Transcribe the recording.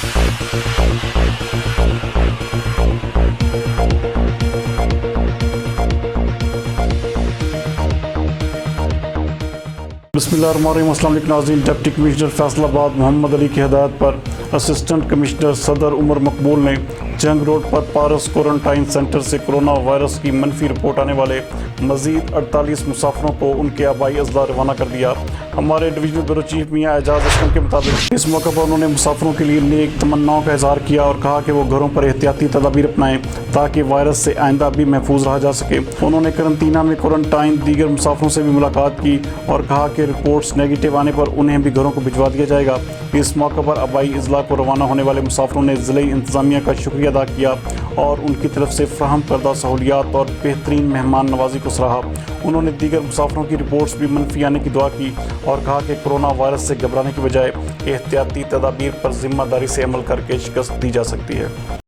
बिस्मिल्लाहिर्रहमानिर्रहीम। अस्सलाम वालेकुम नाज़रीन। डिप्टी कमिश्नर फैसलाबाद मोहम्मद अली की हिदायत पर असिस्टेंट कमिश्नर सदर उमर मकबूल ने जंग रोड पर पारस क्वारंटाइन सेंटर से कोरोना वायरस की मनफी रिपोर्ट आने वाले मज़ीद 48 मुसाफिरों को उनके आबाई अज़ला रवाना कर दिया। हमारे डिवीजनल ब्यूरो चीफ मियाँ एजाज असलम के मुताबिक इस मौके पर उन्होंने मुसाफिरों के लिए नेक तमन्नाओं का इज़हार किया और कहा कि वो घरों पर एहतियाती तदाबीर अपनाएं ताकि वायरस से आइंदा भी महफूज रहा जा सके। उन्होंने करंतना में क्वारंटाइन दीगर मुसाफिरों से भी मुलाकात की और कहा कि रिपोर्ट्स नेगेटिव आने पर उन्हें भी घरों को भिजवा दिया जाएगा। इस मौके पर आबाई अज़ला को रवाना होने वाले मुसाफिरों ने ज़िले इंतज़ामिया का शुक्रिया अदा किया और उनकी तरफ से फ़राहम करदा सहूलियात और बेहतरीन मेहमान नवाजी को सराहा। उन्होंने दीगर मुसाफिरों की रिपोर्ट्स भी मनफी आने की दुआ की और कहा कि कोरोना वायरस से घबराने की बजाय एहतियाती तदाबीर पर ज़िम्मेदारी से अमल करके शिकस्त दी जा सकती है।